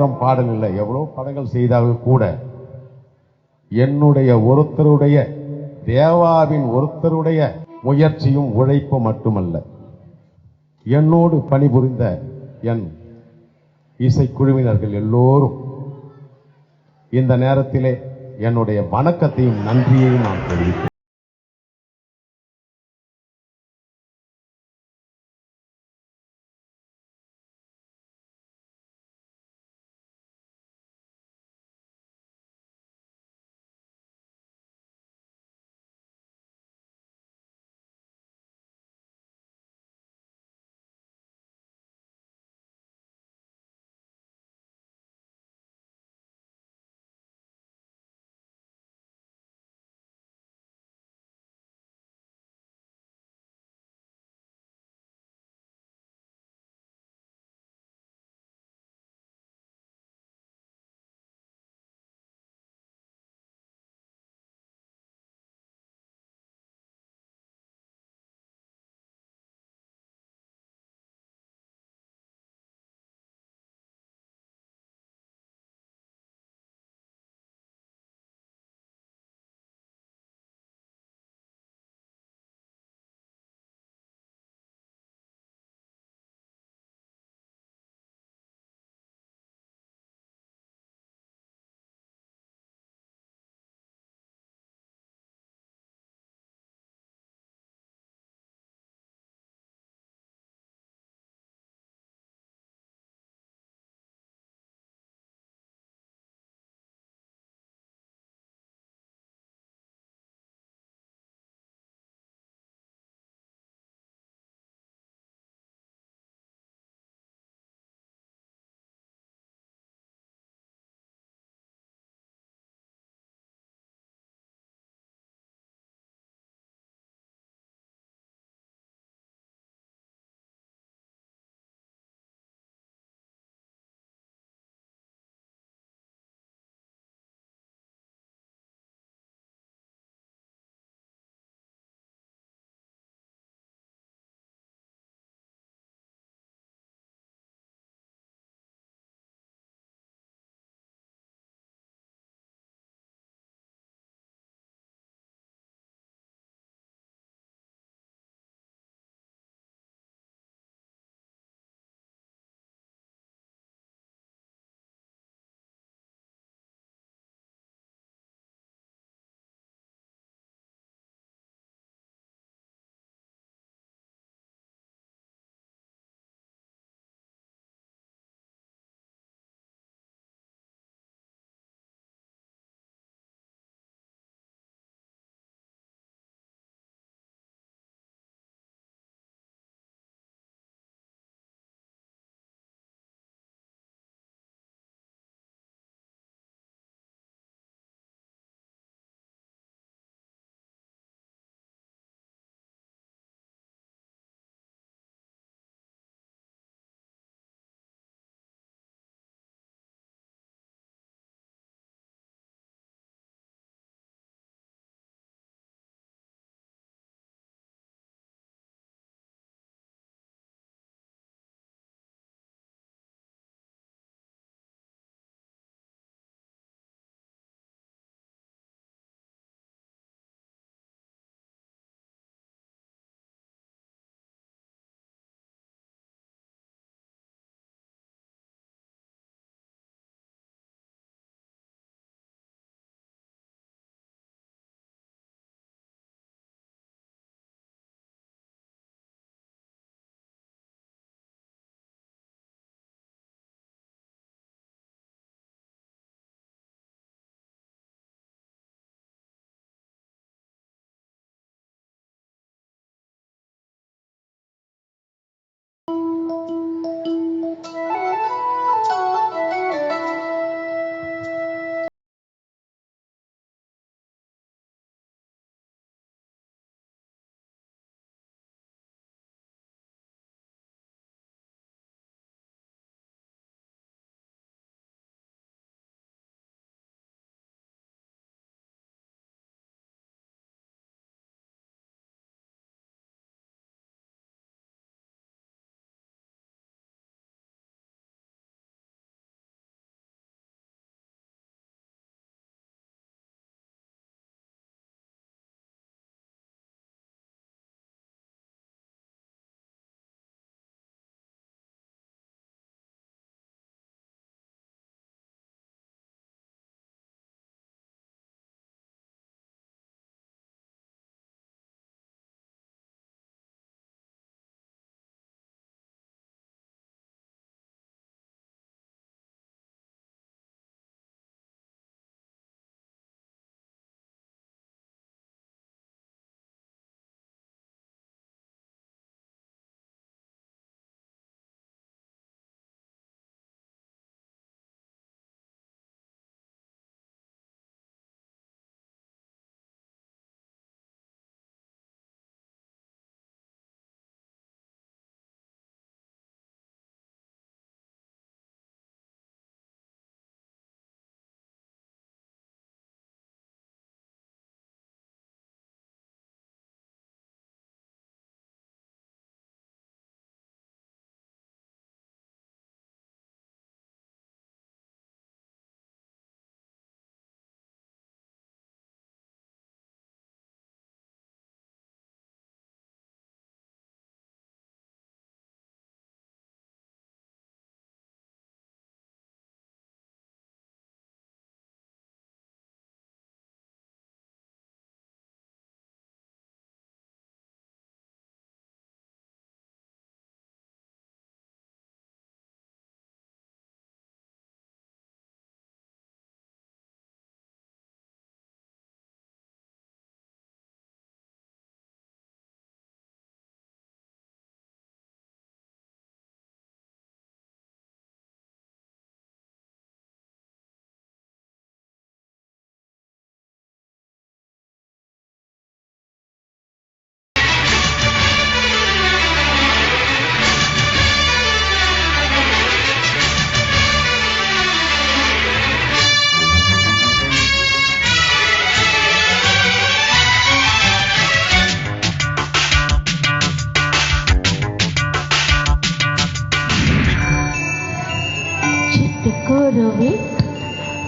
படம் பாடல் இல்லை, எவ்வளவு படங்கள் செய்தார்கள் கூட என்னுடைய ஒருத்தருடைய, தேவாவின் ஒருத்தருடைய முயற்சியும் உழைப்பு மட்டுமல்ல, என்னோடு பணிபுரிந்த என் இசைக்குழுவினர்கள் எல்லோரும் இந்த நேரத்திலே என்னுடைய வணக்கத்தையும் நன்றியையும் நான் தெரிவிக்கிறேன்.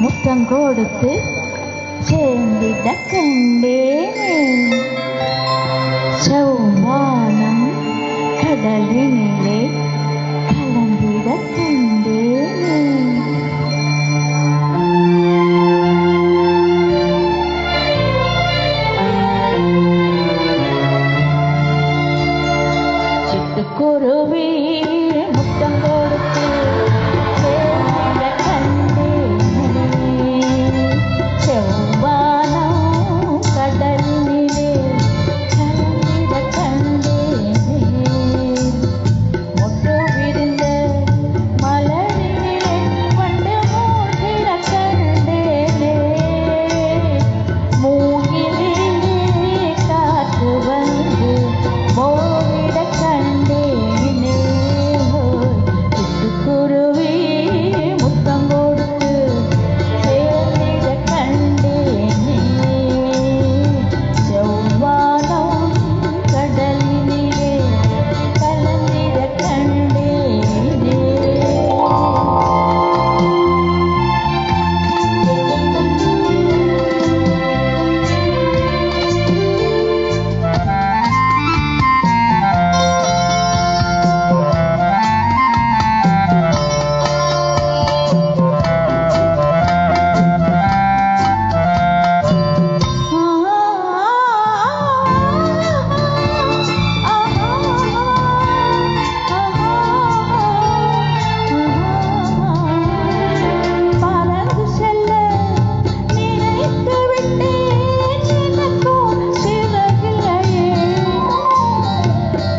முத்தம் கொடுத்து சேர்ந்திட கண்டேனே செவ்வானம் கடலினிலே கலந்திட கண்டேனே சிட்டுக்குருவி முத்தம் கொடுத்து சேர்ந்திட கண்டேனே செவ்வானம் கடலினிலே கலந்திட கண்டேனே மொட்டு விரிந்த மலரினிலே வண்டு மூடிட கண்டேனே மூங்கிலிலே காற்று வந்து மோதிட கண்டேனே சிட்டுக்குருவி முத்தம் கொடுத்து சேர்ந்திட கண்டேனே செவ்வானம் கடலினிலே கலந்திட கண்டேனே பறந்து செல்ல நினைத்து விட்டேன் எனக்கும் சிறகில்லையே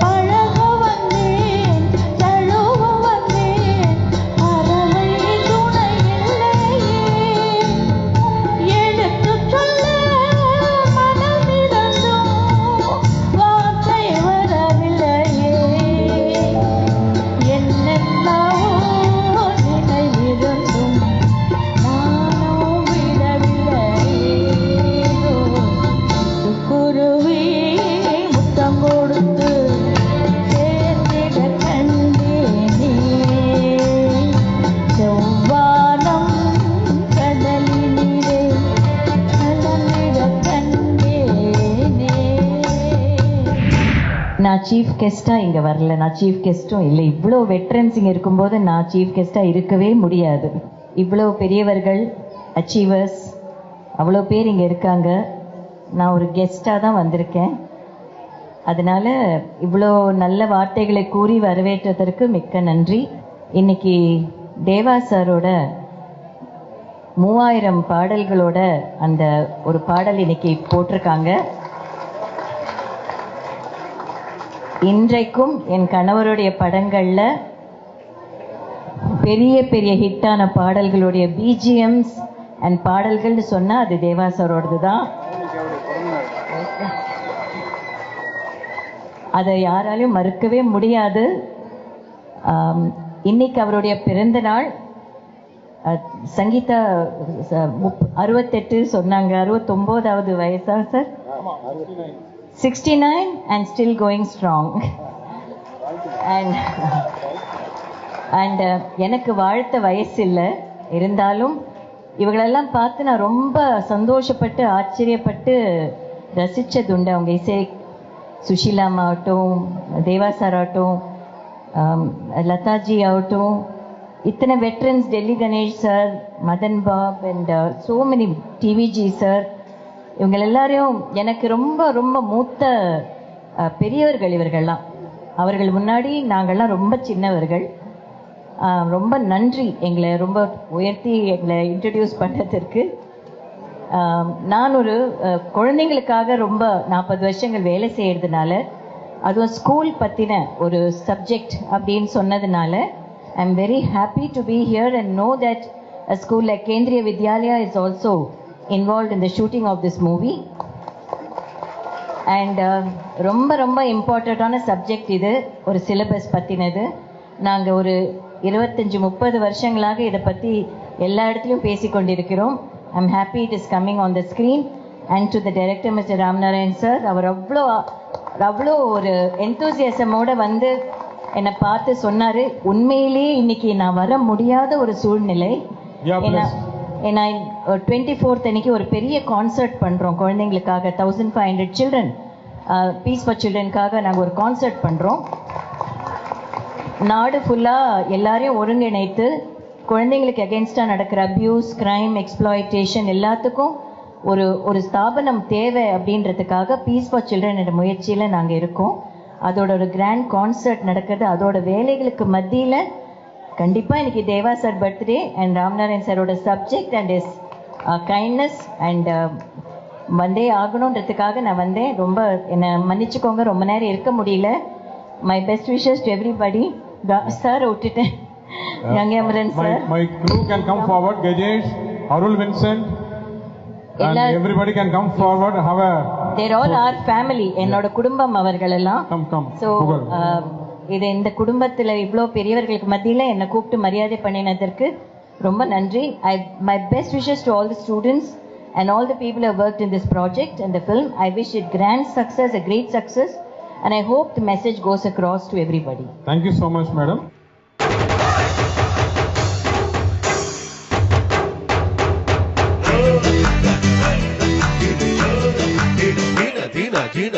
பழக வந்தேன் தழுவ வந்தேன் பறவை துணை இல்லையே எடுத்து சொல்ல மனமிருந்தும் வார்த்தை வரவில்லையே என்னென்னவோ நினைவிருந்தும் நானும் விடவில்லையே சிட்டுக்குருவி முத்தம் கொடுத்து சேர்ந்திட கண்டேனே செவ்வானம் கடலினிலே கலந்திட கண்டேனே. நான் சீஃப் கெஸ்டா இங்க வரல, நான் சீஃப் கெஸ்டும் இல்லை. இவ்வளோ வெட்ரன்ஸ் இங்க இருக்கும்போது நான் சீஃப் கெஸ்டா இருக்கவே முடியாது. இவ்வளோ பெரியவர்கள், அச்சீவர்ஸ், அவ்வளோ பேர் இங்க இருக்காங்க. நான் ஒரு கெஸ்டா தான் வந்திருக்கேன். அதனால இவ்வளோ நல்ல வார்த்தைகளை கூறி வரவேற்றதற்கு மிக்க நன்றி. இன்னைக்கு தேவா சாரோட 3000 பாடல்களோட அந்த ஒரு பாடல் இன்னைக்கு போட்டிருக்காங்க. இன்றைக்கும் என் கணவருடைய படங்கள்ல பெரிய பெரிய ஹிட்டான பாடல்களுடைய பிஜிஎம்ஸ் அண்ட் பாடல்கள்னு சொன்னா அது தேவா சாரோடது தான். அதை யாராலையும் மறுக்கவே முடியாது. இன்னைக்கு அவருடைய பிறந்த நாள். சங்கீதா 68 சொன்னாங்க. 69வது வயசா sir? 69 and still going strong. and எனக்கு வாழ்த்த வயசு இல்லை, இருந்தாலும் இவங்களெல்லாம் பார்த்து நான் ரொம்ப சந்தோஷப்பட்டு ஆச்சரியப்பட்டு ரசித்ததுண்டு. அவங்க இசை, சுஷீலாமா ஆகட்டும், தேவா சார் ஆகட்டும், லதாஜி ஆகட்டும், இத்தனை veterans, Delhi Ganesh sir, Madhan Bob and so many TVG sir, இவங்க எல்லாரையும் எனக்கு ரொம்ப ரொம்ப மூத்த பெரியவர்கள் இவர்கள்லாம். அவர்கள் முன்னாடி நாங்கள்லாம் ரொம்ப சின்னவர்கள். ரொம்ப நன்றி எங்களை ரொம்ப உயர்த்தி எங்களை இன்ட்ரடியூஸ் பண்ணதற்கு. நான் ஒரு குழந்தைங்களுக்காக ரொம்ப 40 வருஷங்கள் வேலை செய்யறதுனால, அதுவும் ஸ்கூல் பற்றின ஒரு சப்ஜெக்ட் அப்படின்னு சொன்னதுனால I am very happy to be here and know that a school like Kendriya Vidyalaya is also involved in the shooting of this movie. And ரொம்ப ரொம்ப இம்பார்ட்டண்ட்டான சப்ஜெக்ட் இது, ஒரு சிலபஸ் பற்றினது. நாங்கள் ஒரு 25-30 வருஷங்களாக இதை பற்றி எல்லா இடத்துலையும் பேசிக்கொண்டிருக்கிறோம். I am happy it is coming on the screen. And to the director mister Ramnarayan sir, அவர் அவ்வளோ ஒரு எந்தூசியாசமோட வந்து என்னை பார்த்து சொன்னார், உண்மையிலேயே இன்னைக்கு நான் வர முடியாத ஒரு சூழ்நிலை, ஏன்னா 24th அன்னைக்கு ஒரு பெரிய கான்சர்ட் பண்ணுறோம் குழந்தைங்களுக்காக. 1500 சில்ட்ரன், பீஸ் ஃபார் சில்ட்ரனுக்காக நாங்கள் ஒரு கான்சர்ட் பண்ணுறோம். நாடு ஃபுல்லாக எல்லாரையும் ஒருங்கிணைத்து குழந்தைங்களுக்கு அகேன்ஸ்டாக நடக்கிற அப்யூஸ், கிரைம், எக்ஸ்ப்ளாய்டேஷன் எல்லாத்துக்கும் ஒரு ஸ்தாபனம் தேவை அப்படின்றதுக்காக பீஸ் ஃபார் சில்ட்ரன் என்ற முயற்சியில் நாங்கள் இருக்கோம். அதோட ஒரு கிராண்ட் கான்சர்ட் நடக்குது. அதோட வேலைகளுக்கு மத்தியில் கண்டிப்பாக இன்னைக்கு Deva sir birthday and Ramnarayan சாரோட subject and is kindness and வந்தே ஆகணுன்றதுக்காக நான் வந்தேன். ரொம்ப என்னை மன்னிச்சுக்கோங்க, ரொம்ப நேரம் இருக்க முடியல. My best wishes to everybody. Sir விட்டுட்டேன். Gangaiamaran sir. My crew can come forward. Gajesh, Arul Vincent, and everybody can come forward. Have a. They're all our family. என்னோட குடும்பம் அவர்கள் எல்லாம். Come. So இது இந்த குடும்பத்தில் இவ்வளோ பெரியவர்களுக்கு மத்தியில் என்னை கூப்பிட்டு மரியாதை பண்ணினதற்கு ரொம்ப நன்றி. My best wishes to all the students and all the people who have worked in this project and the film. I wish it grand success, a great success, and I hope the message goes across to everybody. Thank you so much, madam. Gina.